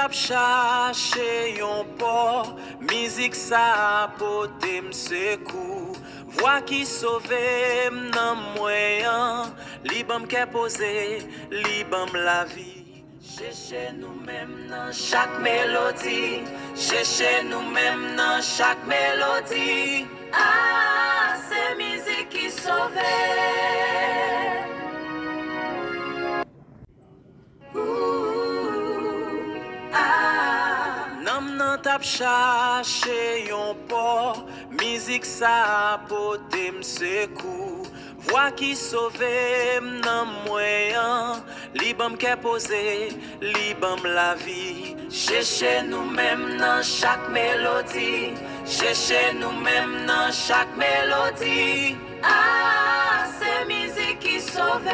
tap chache yon po, mizik sa pote msekou. Voix qui sauve nan mwen, li bam ke pose, li bam la vie. Cherchez nous-mêmes dans chaque mélodie, cherchez nous-mêmes dans chaque mélodie. Ah, c'est musique qui sauve. Nam nan tap chache yon po, mizik sa pote msekou. Voix qui sauve nan mwen, li bam ke pose, li bam la vie. Cherchez nous-mêmes dans chaque mélodie, cherchez nous-mêmes dans chaque mélodie. Ah, c'est musique qui sauve.